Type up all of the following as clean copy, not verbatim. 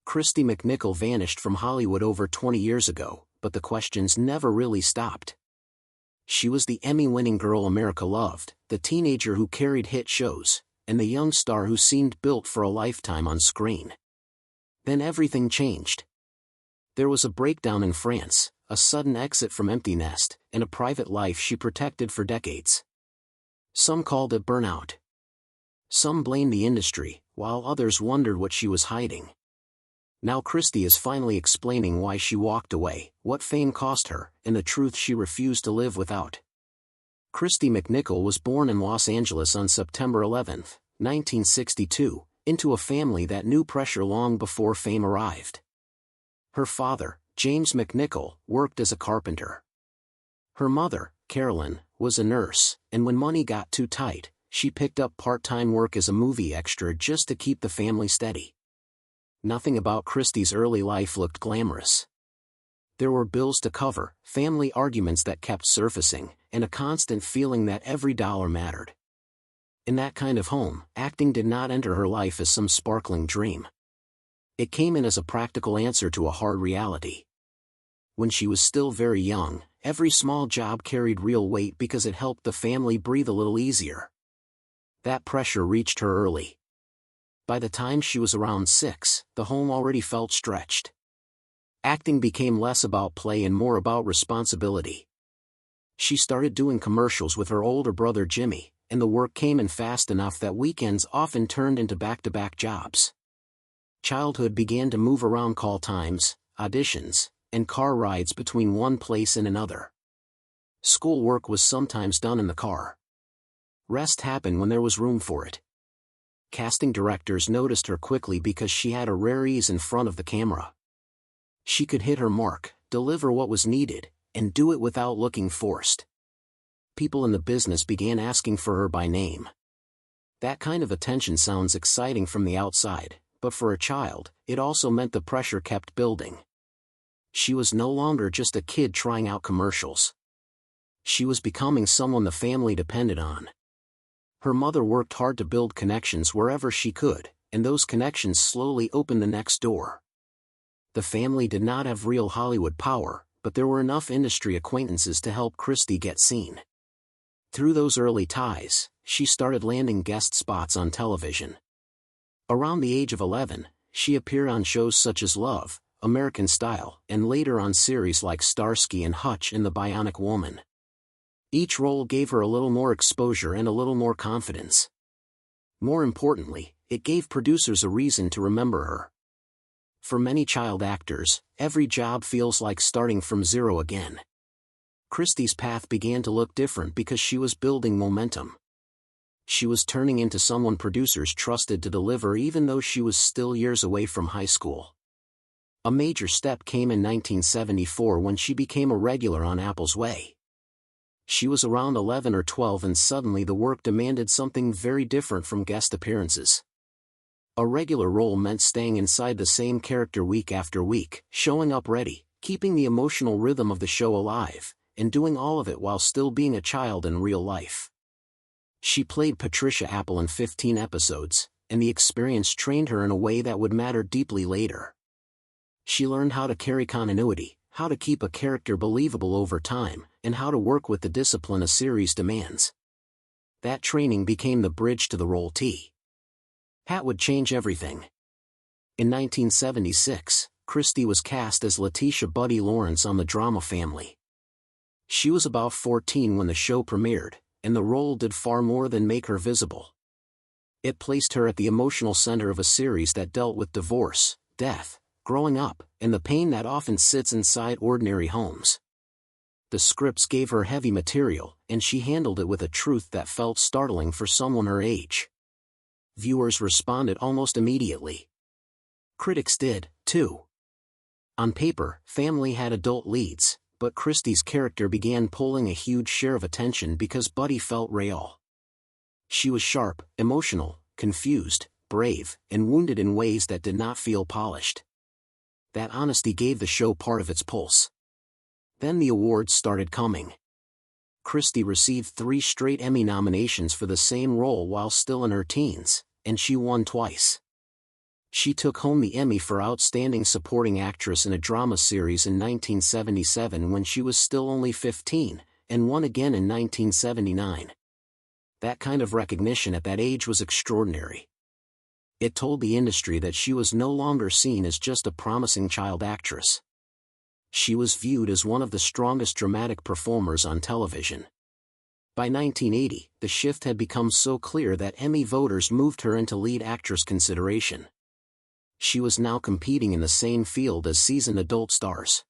Kristy McNichol vanished from Hollywood over 20 years ago, but the questions never really stopped. She was the Emmy-winning girl America loved, the teenager who carried hit shows, and the young star who seemed built for a lifetime on screen. Then everything changed. There was a breakdown in France, a sudden exit from empty nest, and a private life she protected for decades. Some called it burnout. Some blamed the industry, while others wondered what she was hiding. Now Kristy is finally explaining why she walked away, what fame cost her, and the truth she refused to live without. Kristy McNichol was born in Los Angeles on September 11, 1962, into a family that knew pressure long before fame arrived. Her father, James McNichol, worked as a carpenter. Her mother, Carolyn, was a nurse, and when money got too tight, she picked up part-time work as a movie extra just to keep the family steady. Nothing about Kristy's early life looked glamorous. There were bills to cover, family arguments that kept surfacing, and a constant feeling that every dollar mattered. In that kind of home, acting did not enter her life as some sparkling dream. It came in as a practical answer to a hard reality. When she was still very young, every small job carried real weight because it helped the family breathe a little easier. That pressure reached her early. By the time she was around 6, the home already felt stretched. Acting became less about play and more about responsibility. She started doing commercials with her older brother Jimmy, and the work came in fast enough that weekends often turned into back-to-back jobs. Childhood began to move around call times, auditions, and car rides between one place and another. Schoolwork was sometimes done in the car. Rest happened when there was room for it. Casting directors noticed her quickly because she had a rare ease in front of the camera. She could hit her mark, deliver what was needed, and do it without looking forced. People in the business began asking for her by name. That kind of attention sounds exciting from the outside, but for a child, it also meant the pressure kept building. She was no longer just a kid trying out commercials. She was becoming someone the family depended on. Her mother worked hard to build connections wherever she could, and those connections slowly opened the next door. The family did not have real Hollywood power, but there were enough industry acquaintances to help Kristy get seen. Through those early ties, she started landing guest spots on television. Around the age of 11, she appeared on shows such as Love, American Style, and later on series like Starsky and Hutch and The Bionic Woman. Each role gave her a little more exposure and a little more confidence. More importantly, it gave producers a reason to remember her. For many child actors, every job feels like starting from zero again. Kristy's path began to look different because she was building momentum. She was turning into someone producers trusted to deliver even though she was still years away from high school. A major step came in 1974 when she became a regular on Apple's Way. She was around 11 or 12 and suddenly the work demanded something very different from guest appearances. A regular role meant staying inside the same character week after week, showing up ready, keeping the emotional rhythm of the show alive, and doing all of it while still being a child in real life. She played Patricia Apple in 15 episodes, and the experience trained her in a way that would matter deeply later. She learned how to carry continuity, how to keep a character believable over time, and how to work with the discipline a series demands. That training became the bridge to the role Hat would change everything. In 1976, Kristy was cast as Letitia Buddy Lawrence on the drama Family. She was about 14 when the show premiered, and the role did far more than make her visible. It placed her at the emotional center of a series that dealt with divorce, death, growing up, and the pain that often sits inside ordinary homes. The scripts gave her heavy material, and she handled it with a truth that felt startling for someone her age. Viewers responded almost immediately. Critics did, too. On paper, Family had adult leads, but Kristy's character began pulling a huge share of attention because Buddy felt real. She was sharp, emotional, confused, brave, and wounded in ways that did not feel polished. That honesty gave the show part of its pulse. Then the awards started coming. Kristy received 3 straight Emmy nominations for the same role while still in her teens, and she won twice. She took home the Emmy for Outstanding Supporting Actress in a Drama Series in 1977 when she was still only 15, and won again in 1979. That kind of recognition at that age was extraordinary. It told the industry that she was no longer seen as just a promising child actress. She was viewed as one of the strongest dramatic performers on television. By 1980, the shift had become so clear that Emmy voters moved her into lead actress consideration. She was now competing in the same field as seasoned adult stars.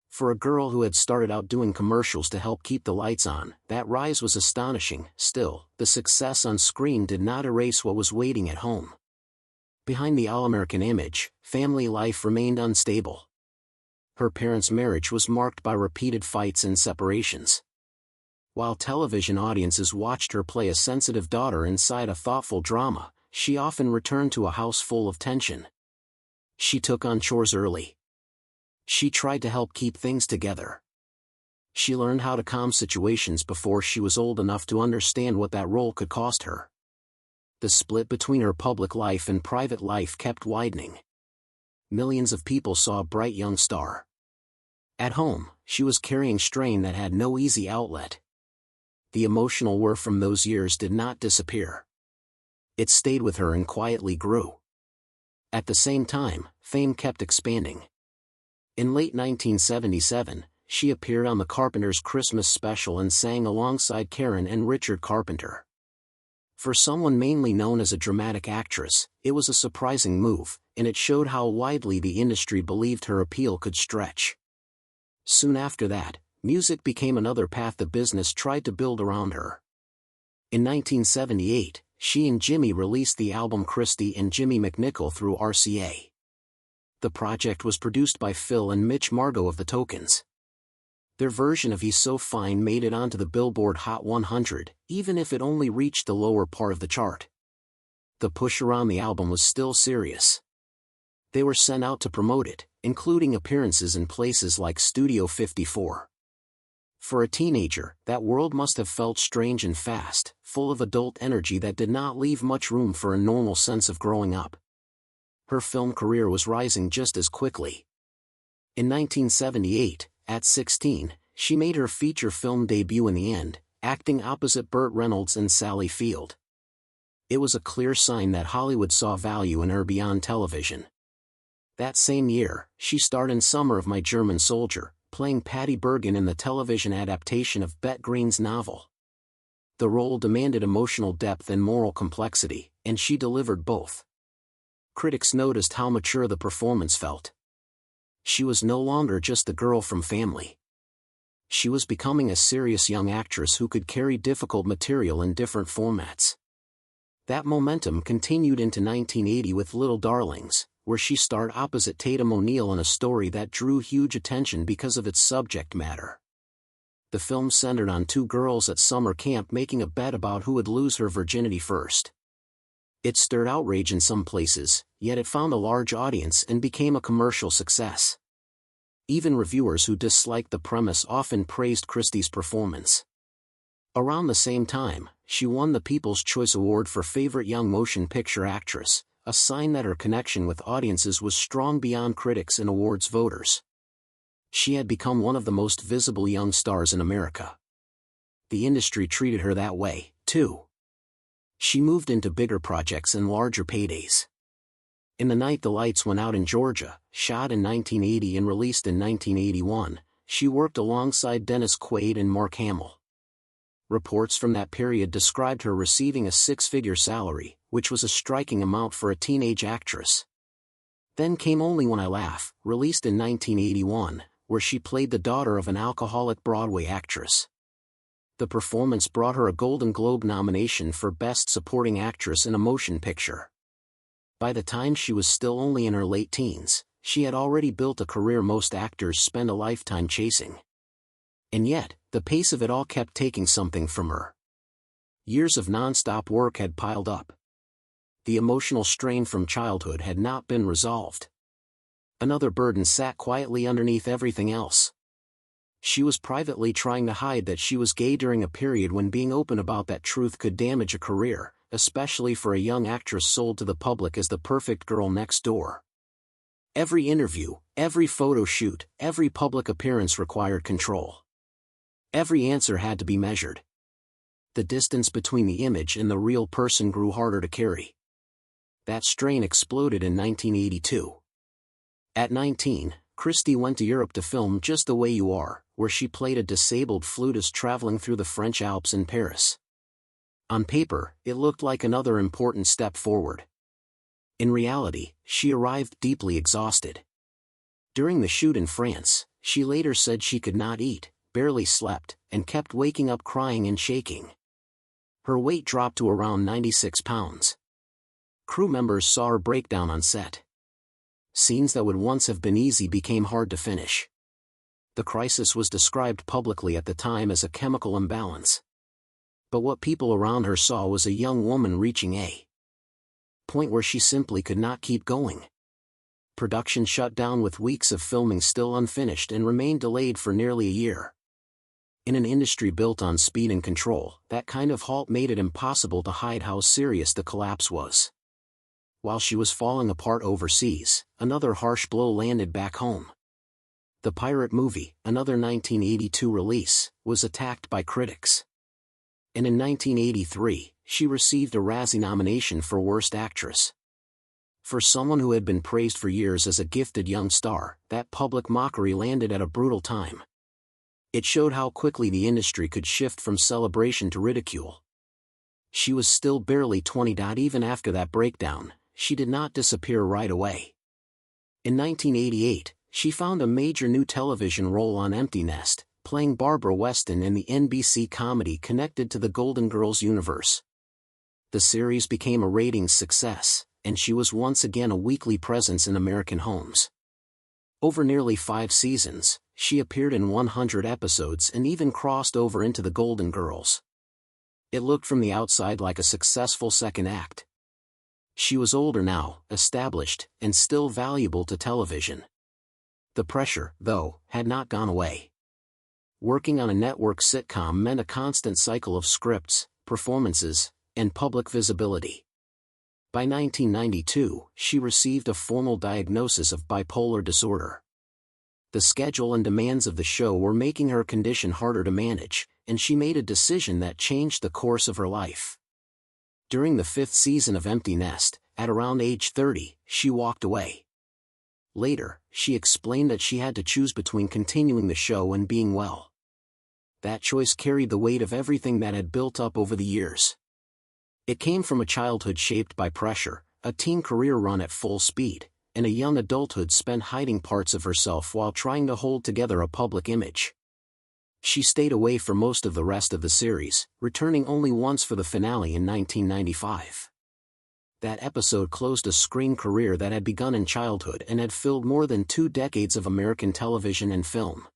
For a girl who had started out doing commercials to help keep the lights on, that rise was astonishing. Still, the success on screen did not erase what was waiting at home. Behind the all-American image, family life remained unstable. Her parents' marriage was marked by repeated fights and separations. While television audiences watched her play a sensitive daughter inside a thoughtful drama, she often returned to a house full of tension. She took on chores early. She tried to help keep things together. She learned how to calm situations before she was old enough to understand what that role could cost her. The split between her public life and private life kept widening. Millions of people saw a bright young star. At home, she was carrying strain that had no easy outlet. The emotional whir from those years did not disappear. It stayed with her and quietly grew. At the same time, fame kept expanding. In late 1977, she appeared on the Carpenters' Christmas special and sang alongside Karen and Richard Carpenter. For someone mainly known as a dramatic actress, it was a surprising move, and it showed how widely the industry believed her appeal could stretch. Soon after that, music became another path the business tried to build around her. In 1978, she and Jimmy released the album Kristy and Jimmy McNichol through RCA. The project was produced by Phil and Mitch Margot of the Tokens. Their version of He's So Fine made it onto the Billboard Hot 100, even if it only reached the lower part of the chart. The push around the album was still serious. They were sent out to promote it, including appearances in places like Studio 54. For a teenager, that world must have felt strange and fast, full of adult energy that did not leave much room for a normal sense of growing up. Her film career was rising just as quickly. In 1978, at 16, she made her feature film debut in The End, acting opposite Burt Reynolds and Sally Field. It was a clear sign that Hollywood saw value in her beyond television. That same year, she starred in Summer of My German Soldier, playing Patty Bergen in the television adaptation of Bette Green's novel. The role demanded emotional depth and moral complexity, and she delivered both. Critics noticed how mature the performance felt. She was no longer just the girl from family. She was becoming a serious young actress who could carry difficult material in different formats. That momentum continued into 1980 with Little Darlings, where she starred opposite Tatum O'Neal in a story that drew huge attention because of its subject matter. The film centered on two girls at summer camp making a bet about who would lose her virginity first. It stirred outrage in some places, yet it found a large audience and became a commercial success. Even reviewers who disliked the premise often praised Kristy's performance. Around the same time, she won the People's Choice Award for Favorite Young Motion Picture Actress, a sign that her connection with audiences was strong beyond critics and awards voters. She had become one of the most visible young stars in America. The industry treated her that way, too. She moved into bigger projects and larger paydays. In The Night the Lights Went Out in Georgia, shot in 1980 and released in 1981, she worked alongside Dennis Quaid and Mark Hamill. Reports from that period described her receiving a six-figure salary, which was a striking amount for a teenage actress. Then came Only When I Laugh, released in 1981, where she played the daughter of an alcoholic Broadway actress. The performance brought her a Golden Globe nomination for Best Supporting Actress in a Motion Picture. By the time she was still only in her late teens, she had already built a career most actors spend a lifetime chasing. And yet, the pace of it all kept taking something from her. Years of non-stop work had piled up. The emotional strain from childhood had not been resolved. Another burden sat quietly underneath everything else. She was privately trying to hide that she was gay during a period when being open about that truth could damage a career, especially for a young actress sold to the public as the perfect girl next door. Every interview, every photo shoot, every public appearance required control. Every answer had to be measured. The distance between the image and the real person grew harder to carry. That strain exploded in 1982. At 19, Kristy went to Europe to film Just the Way You Are, where she played a disabled flutist traveling through the French Alps in Paris. On paper, it looked like another important step forward. In reality, she arrived deeply exhausted. During the shoot in France, she later said she could not eat, barely slept, and kept waking up crying and shaking. Her weight dropped to around 96 pounds. Crew members saw her breakdown on set. Scenes that would once have been easy became hard to finish. The crisis was described publicly at the time as a chemical imbalance. But what people around her saw was a young woman reaching a point where she simply could not keep going. Production shut down with weeks of filming still unfinished and remained delayed for nearly a year. In an industry built on speed and control, that kind of halt made it impossible to hide how serious the collapse was. While she was falling apart overseas, another harsh blow landed back home. The Pirate movie, another 1982 release, was attacked by critics. And in 1983, she received a Razzie nomination for Worst Actress. For someone who had been praised for years as a gifted young star, that public mockery landed at a brutal time. It showed how quickly the industry could shift from celebration to ridicule. She was still barely 20. Even after that breakdown, she did not disappear right away. In 1988, she found a major new television role on Empty Nest, playing Barbara Weston in the NBC comedy connected to the Golden Girls universe. The series became a ratings success, and she was once again a weekly presence in American homes. Over nearly 5 seasons, she appeared in 100 episodes and even crossed over into the Golden Girls. It looked from the outside like a successful second act. She was older now, established, and still valuable to television. The pressure, though, had not gone away. Working on a network sitcom meant a constant cycle of scripts, performances, and public visibility. By 1992, she received a formal diagnosis of bipolar disorder. The schedule and demands of the show were making her condition harder to manage, and she made a decision that changed the course of her life. During the 5th season of Empty Nest, at around age 30, she walked away. Later, she explained that she had to choose between continuing the show and being well. That choice carried the weight of everything that had built up over the years. It came from a childhood shaped by pressure, a teen career run at full speed, and a young adulthood spent hiding parts of herself while trying to hold together a public image. She stayed away for most of the rest of the series, returning only once for the finale in 1995. That episode closed a screen career that had begun in childhood and had filled more than 2 decades of American television and film.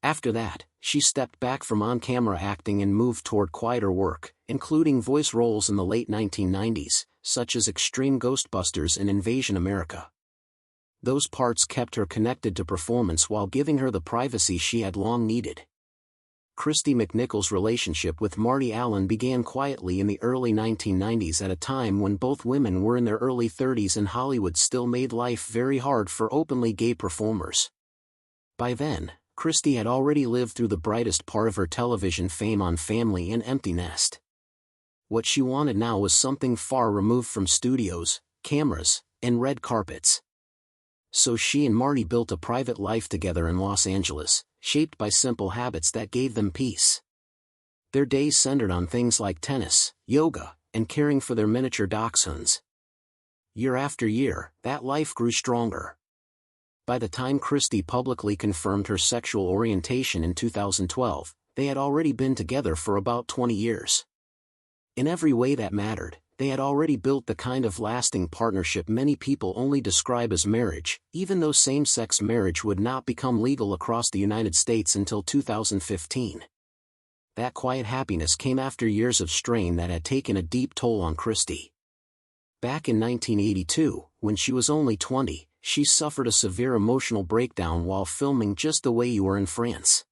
After that, she stepped back from on-camera acting and moved toward quieter work, including voice roles in the late 1990s, such as Extreme Ghostbusters and Invasion America. Those parts kept her connected to performance while giving her the privacy she had long needed. Kristy McNichol's relationship with Marty Allen began quietly in the early 1990s at a time when both women were in their early 30s and Hollywood still made life very hard for openly gay performers. By then, Kristy had already lived through the brightest part of her television fame on Family and Empty Nest. What she wanted now was something far removed from studios, cameras, and red carpets. So she and Marty built a private life together in Los Angeles, shaped by simple habits that gave them peace. Their days centered on things like tennis, yoga, and caring for their miniature dachshunds. Year after year, that life grew stronger. By the time Kristy publicly confirmed her sexual orientation in 2012, they had already been together for about 20 years. In every way that mattered, they had already built the kind of lasting partnership many people only describe as marriage, even though same-sex marriage would not become legal across the United States until 2015. That quiet happiness came after years of strain that had taken a deep toll on Kristy. Back in 1982, when she was only 20, she suffered a severe emotional breakdown while filming Just the Way You Are in France.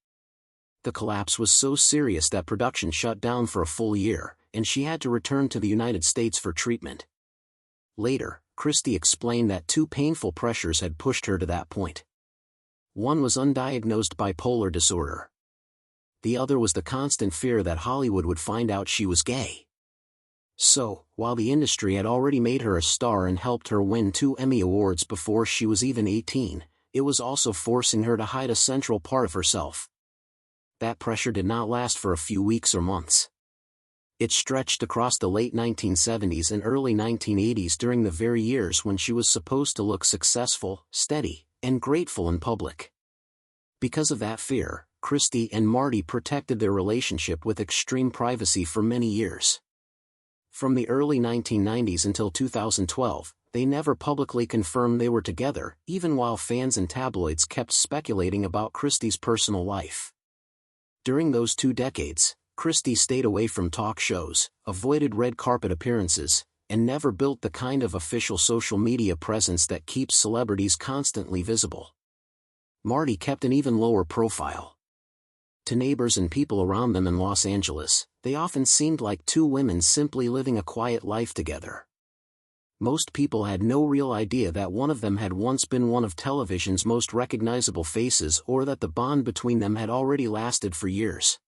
The collapse was so serious that production shut down for a full year, and she had to return to the United States for treatment. Later, Kristy explained that two painful pressures had pushed her to that point. One was undiagnosed bipolar disorder. The other was the constant fear that Hollywood would find out she was gay. So, while the industry had already made her a star and helped her win 2 Emmy Awards before she was even 18, it was also forcing her to hide a central part of herself. That pressure did not last for a few weeks or months. It stretched across the late 1970s and early 1980s during the very years when she was supposed to look successful, steady, and grateful in public. Because of that fear, Kristy and Marty protected their relationship with extreme privacy for many years. From the early 1990s until 2012, they never publicly confirmed they were together, even while fans and tabloids kept speculating about Kristy's personal life. During those 2 decades, Kristy stayed away from talk shows, avoided red carpet appearances, and never built the kind of official social media presence that keeps celebrities constantly visible. Marty kept an even lower profile. To neighbors and people around them in Los Angeles, they often seemed like 2 women simply living a quiet life together. Most people had no real idea that one of them had once been one of television's most recognizable faces or that the bond between them had already lasted for years.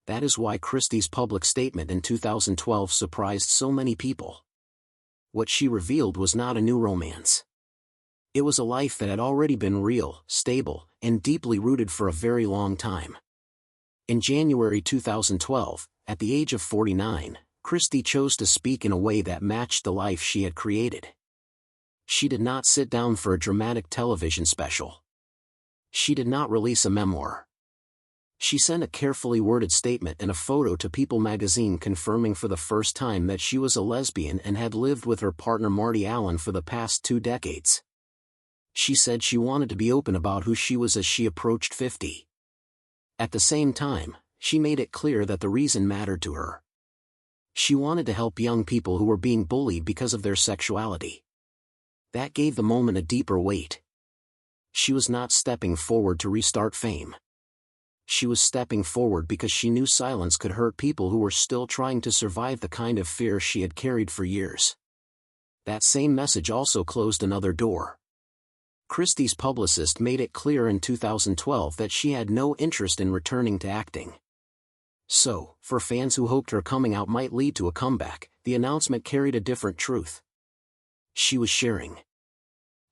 That is why Kristy's public statement in 2012 surprised so many people. What she revealed was not a new romance. It was a life that had already been real, stable, and deeply rooted for a very long time. In January 2012, at the age of 49, Kristy chose to speak in a way that matched the life she had created. She did not sit down for a dramatic television special. She did not release a memoir. She sent a carefully worded statement and a photo to People magazine confirming for the first time that she was a lesbian and had lived with her partner Marty Allen for the past 2 decades. She said she wanted to be open about who she was as she approached 50. At the same time, she made it clear that the reason mattered to her. She wanted to help young people who were being bullied because of their sexuality. That gave the moment a deeper weight. She was not stepping forward to restart fame. She was stepping forward because she knew silence could hurt people who were still trying to survive the kind of fear she had carried for years. That same message also closed another door. Kristy's publicist made it clear in 2012 that she had no interest in returning to acting. So, for fans who hoped her coming out might lead to a comeback, the announcement carried a different truth. She was sharing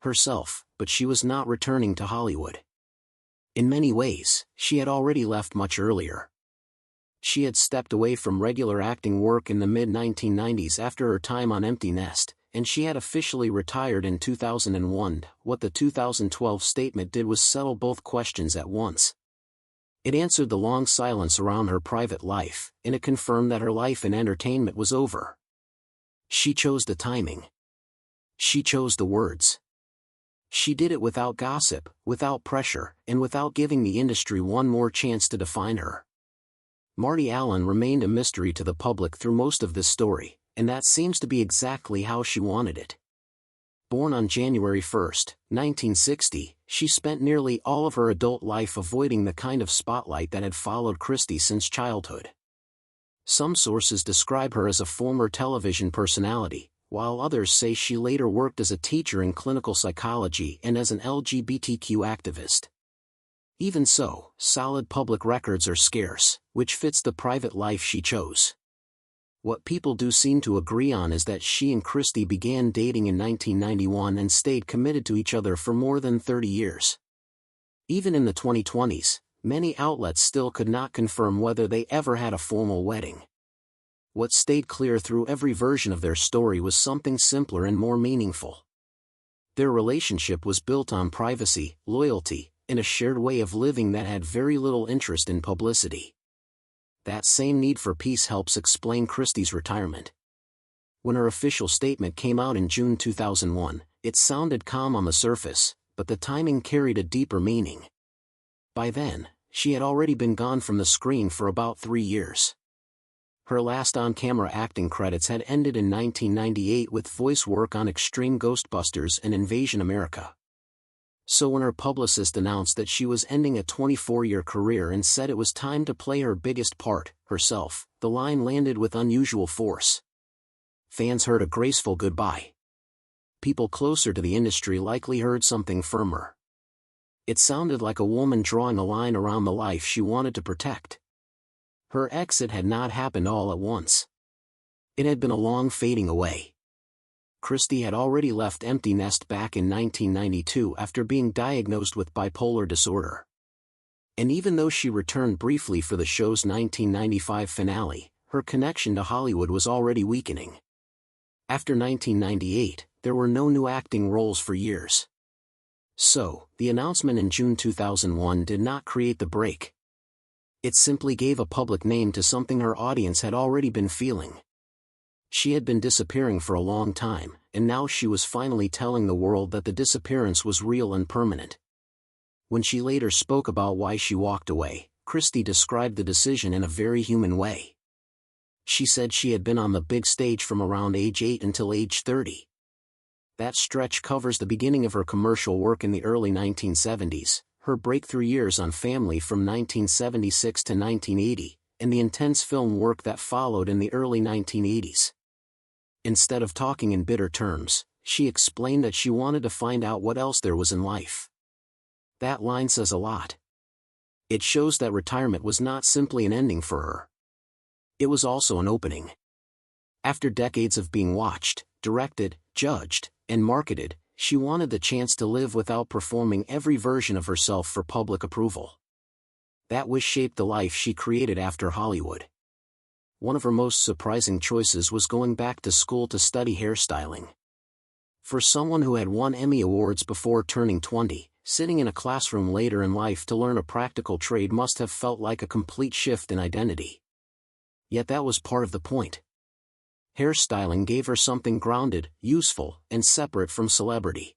herself, but she was not returning to Hollywood. In many ways, she had already left much earlier. She had stepped away from regular acting work in the mid-1990s after her time on Empty Nest, and she had officially retired in 2001. What the 2012 statement did was settle both questions at once. It answered the long silence around her private life, and it confirmed that her life in entertainment was over. She chose the timing. She chose the words. She did it without gossip, without pressure, and without giving the industry one more chance to define her. Marty Allen remained a mystery to the public through most of this story, and that seems to be exactly how she wanted it. Born on January 1, 1960, she spent nearly all of her adult life avoiding the kind of spotlight that had followed Kristy since childhood. Some sources describe her as a former television personality, while others say she later worked as a teacher in clinical psychology and as an LGBTQ activist. Even so, solid public records are scarce, which fits the private life she chose. What people do seem to agree on is that she and Kristy began dating in 1991 and stayed committed to each other for more than 30 years. Even in the 2020s, many outlets still could not confirm whether they ever had a formal wedding. What stayed clear through every version of their story was something simpler and more meaningful. Their relationship was built on privacy, loyalty, and a shared way of living that had very little interest in publicity. That same need for peace helps explain Kristy's retirement. When her official statement came out in June 2001, it sounded calm on the surface, but the timing carried a deeper meaning. By then, she had already been gone from the screen for about 3 years. Her last on-camera acting credits had ended in 1998 with voice work on Extreme Ghostbusters and Invasion America. So when her publicist announced that she was ending a 24-year career and said it was time to play her biggest part, herself, the line landed with unusual force. Fans heard a graceful goodbye. People closer to the industry likely heard something firmer. It sounded like a woman drawing a line around the life she wanted to protect. Her exit had not happened all at once. It had been a long fading away. Kristy had already left empty nest back in 1992 after being diagnosed with bipolar disorder. And even though she returned briefly for the show's 1995 finale, her connection to Hollywood was already weakening. After 1998, there were no new acting roles for years. So, the announcement in June 2001 did not create the break. It simply gave a public name to something her audience had already been feeling. She had been disappearing for a long time, and now she was finally telling the world that the disappearance was real and permanent. When she later spoke about why she walked away, Kristy described the decision in a very human way. She said she had been on the big stage from around age 8 until age 30. That stretch covers the beginning of her commercial work in the early 1970s, her breakthrough years on Family from 1976 to 1980, and the intense film work that followed in the early 1980s. Instead of talking in bitter terms, she explained that she wanted to find out what else there was in life. That line says a lot. It shows that retirement was not simply an ending for her. It was also an opening. After decades of being watched, directed, judged, and marketed, she wanted the chance to live without performing every version of herself for public approval. That wish shaped the life she created after Hollywood. One of her most surprising choices was going back to school to study hairstyling. For someone who had won Emmy Awards before turning 20, sitting in a classroom later in life to learn a practical trade must have felt like a complete shift in identity. Yet that was part of the point. Hairstyling gave her something grounded, useful, and separate from celebrity.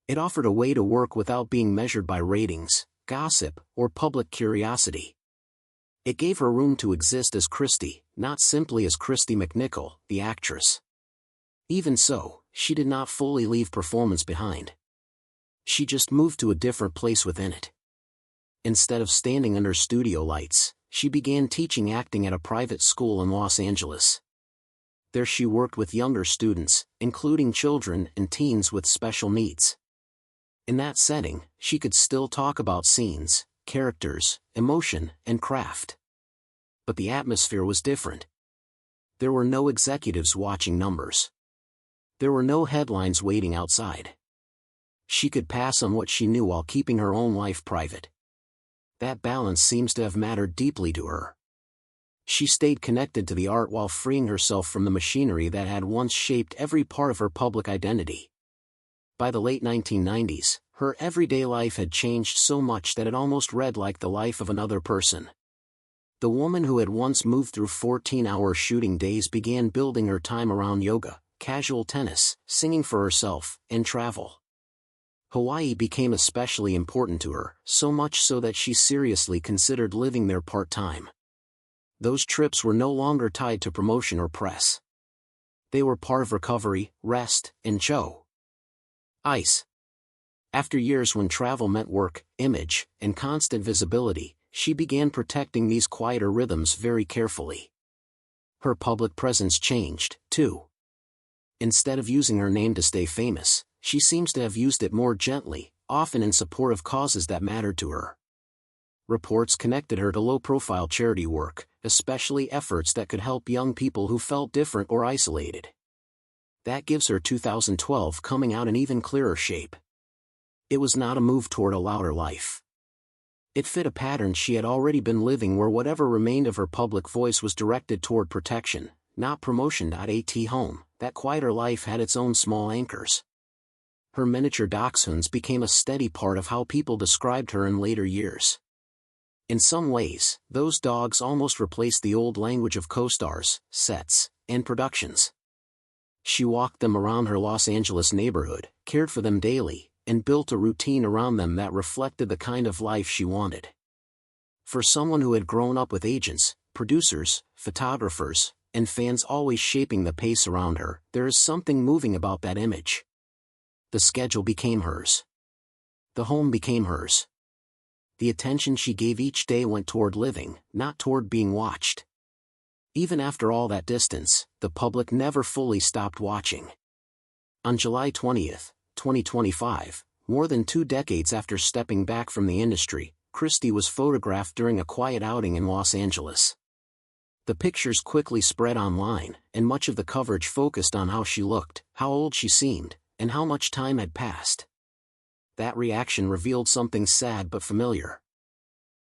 It offered a way to work without being measured by ratings, gossip, or public curiosity. It gave her room to exist as Kristy, not simply as Kristy McNichol, the actress. Even so, she did not fully leave performance behind. She just moved to a different place within it. Instead of standing under studio lights, she began teaching acting at a private school in Los Angeles. There she worked with younger students, including children and teens with special needs. In that setting, she could still talk about scenes, characters, emotion, and craft. But the atmosphere was different. There were no executives watching numbers. There were no headlines waiting outside. She could pass on what she knew while keeping her own life private. That balance seems to have mattered deeply to her. She stayed connected to the art while freeing herself from the machinery that had once shaped every part of her public identity. By the late 1990s, her everyday life had changed so much that it almost read like the life of another person. The woman who had once moved through 14-hour shooting days began building her time around yoga, casual tennis, singing for herself, and travel. Hawaii became especially important to her, so much so that she seriously considered living there part-time. Those trips were no longer tied to promotion or press. They were part of recovery, rest, and show. Ice. After years when travel meant work, image, and constant visibility, she began protecting these quieter rhythms very carefully. Her public presence changed, too. Instead of using her name to stay famous, she seems to have used it more gently, often in support of causes that mattered to her. Reports connected her to low-profile charity work, especially efforts that could help young people who felt different or isolated. That gives her 2012 coming out in even clearer shape. It was not a move toward a louder life. It fit a pattern she had already been living where whatever remained of her public voice was directed toward protection, not promotion. At home, that quieter life had its own small anchors. Her miniature dachshunds became a steady part of how people described her in later years. In some ways, those dogs almost replaced the old language of co-stars, sets, and productions. She walked them around her Los Angeles neighborhood, cared for them daily, and built a routine around them that reflected the kind of life she wanted. For someone who had grown up with agents, producers, photographers, and fans always shaping the pace around her, there is something moving about that image. The schedule became hers. The home became hers. The attention she gave each day went toward living, not toward being watched. Even after all that distance, the public never fully stopped watching. On July 20, 2025, more than 2 decades after stepping back from the industry, Kristy was photographed during a quiet outing in Los Angeles. The pictures quickly spread online, and much of the coverage focused on how she looked, how old she seemed, and how much time had passed. That reaction revealed something sad but familiar.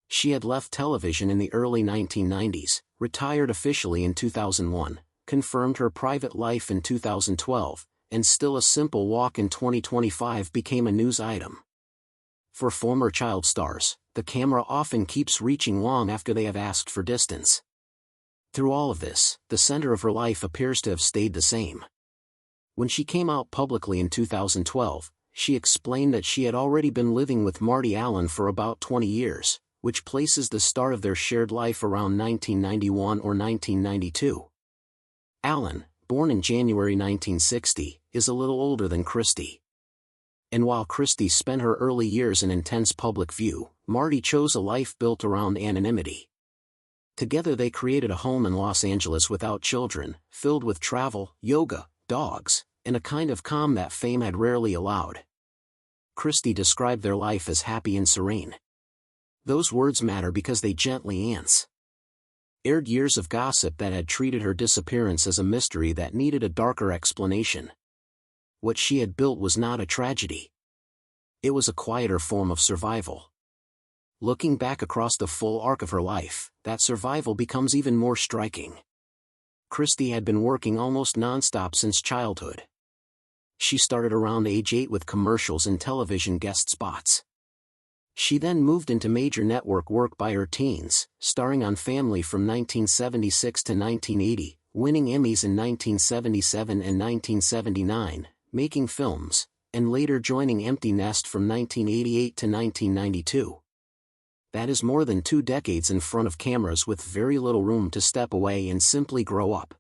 She had left television in the early 1990s, retired officially in 2001, confirmed her private life in 2012, and still a simple walk in 2025 became a news item. For former child stars, the camera often keeps reaching long after they have asked for distance. Through all of this, the center of her life appears to have stayed the same. When she came out publicly in 2012, she explained that she had already been living with Marty Allen for about 20 years, which places the start of their shared life around 1991 or 1992. Allen, born in January 1960, is a little older than Kristy. And while Kristy spent her early years in intense public view, Marty chose a life built around anonymity. Together they created a home in Los Angeles without children, filled with travel, yoga, dogs, and a kind of calm that fame had rarely allowed. Kristy described their life as happy and serene. Those words matter because they gently aired years of gossip that had treated her disappearance as a mystery that needed a darker explanation. What she had built was not a tragedy. It was a quieter form of survival. Looking back across the full arc of her life, that survival becomes even more striking. Kristy had been working almost non-stop since childhood. She started around age 8 with commercials and television guest spots. She then moved into major network work by her teens, starring on Family from 1976 to 1980, winning Emmys in 1977 and 1979, making films, and later joining Empty Nest from 1988 to 1992. That is more than 2 decades in front of cameras with very little room to step away and simply grow up.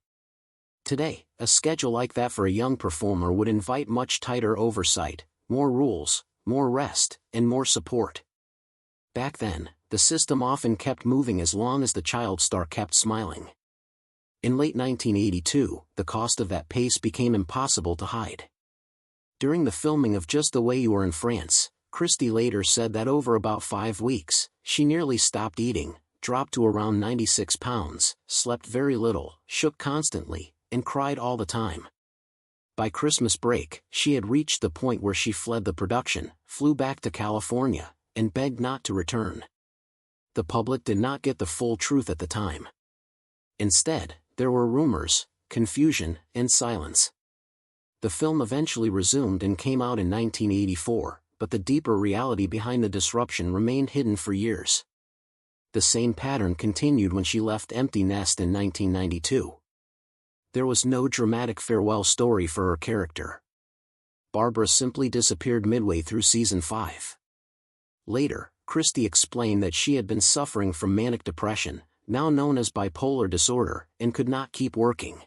Today, a schedule like that for a young performer would invite much tighter oversight, more rules, more rest, and more support. Back then, the system often kept moving as long as the child star kept smiling. In late 1982, the cost of that pace became impossible to hide. During the filming of Just the Way You Are in France, Kristy later said that over about 5 weeks, she nearly stopped eating, dropped to around 96 pounds, slept very little, shook constantly, and cried all the time. By Christmas break, she had reached the point where she fled the production, flew back to California, and begged not to return. The public did not get the full truth at the time. Instead, there were rumors, confusion, and silence. The film eventually resumed and came out in 1984, but the deeper reality behind the disruption remained hidden for years. The same pattern continued when she left Empty Nest in 1992. There was no dramatic farewell story for her character. Barbara simply disappeared midway through season 5. Later, Kristy explained that she had been suffering from manic depression, now known as bipolar disorder, and could not keep working.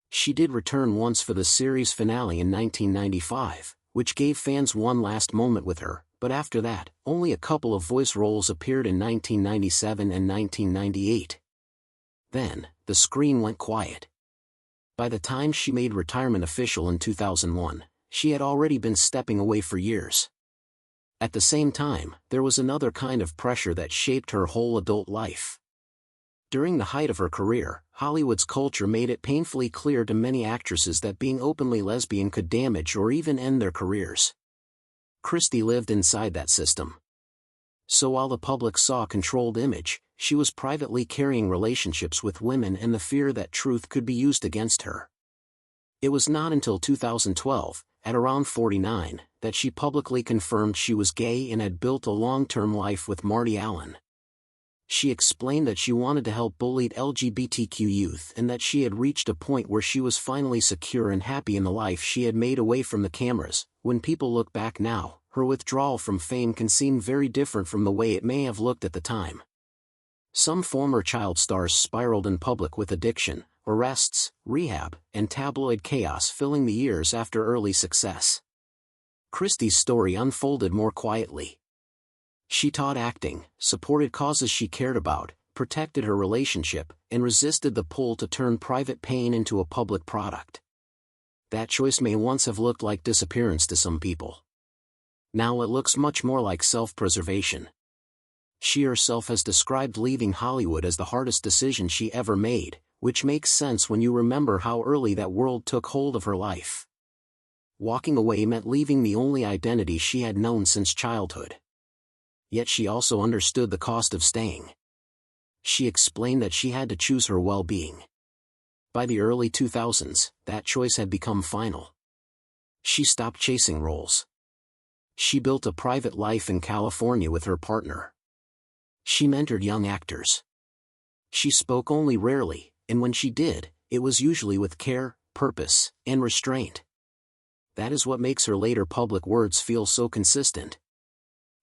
She did return once for the series finale in 1995, which gave fans one last moment with her, but after that, only a couple of voice roles appeared in 1997 and 1998. Then, the screen went quiet. By the time she made retirement official in 2001, she had already been stepping away for years. At the same time, there was another kind of pressure that shaped her whole adult life. During the height of her career, Hollywood's culture made it painfully clear to many actresses that being openly lesbian could damage or even end their careers. Kristy lived inside that system. So while the public saw a controlled image, she was privately carrying relationships with women and the fear that truth could be used against her. It was not until 2012, at around 49, that she publicly confirmed she was gay and had built a long-term life with Marty Allen. She explained that she wanted to help bullied LGBTQ youth and that she had reached a point where she was finally secure and happy in the life she had made away from the cameras. When people look back now, her withdrawal from fame can seem very different from the way it may have looked at the time. Some former child stars spiraled in public with addiction, arrests, rehab, and tabloid chaos filling the years after early success. Kristy's story unfolded more quietly. She taught acting, supported causes she cared about, protected her relationship, and resisted the pull to turn private pain into a public product. That choice may once have looked like disappearance to some people. Now it looks much more like self-preservation. She herself has described leaving Hollywood as the hardest decision she ever made, which makes sense when you remember how early that world took hold of her life. Walking away meant leaving the only identity she had known since childhood. Yet she also understood the cost of staying. She explained that she had to choose her well-being. By the early 2000s, that choice had become final. She stopped chasing roles. She built a private life in California with her partner. She mentored young actors. She spoke only rarely, and when she did, it was usually with care, purpose, and restraint. That is what makes her later public words feel so consistent.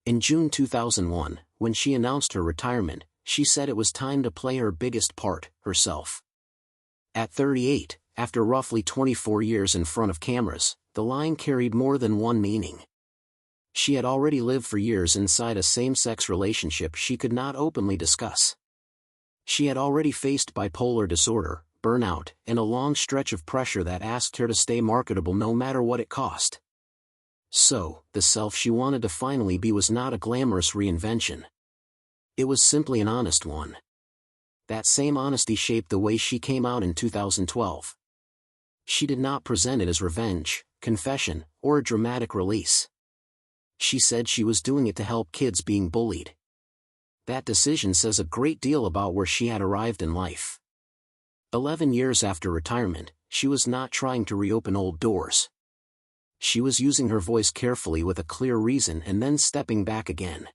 In June 2001, when she announced her retirement, she said it was time to play her biggest part, herself. At 38, after roughly 24 years in front of cameras, the line carried more than one meaning. She had already lived for years inside a same-sex relationship she could not openly discuss. She had already faced bipolar disorder, burnout, and a long stretch of pressure that asked her to stay marketable no matter what it cost. So, the self she wanted to finally be was not a glamorous reinvention. It was simply an honest one. That same honesty shaped the way she came out in 2012. She did not present it as revenge, confession, or a dramatic release. She said she was doing it to help kids being bullied. That decision says a great deal about where she had arrived in life. 11 years after retirement, she was not trying to reopen old doors. She was using her voice carefully with a clear reason and then stepping back again.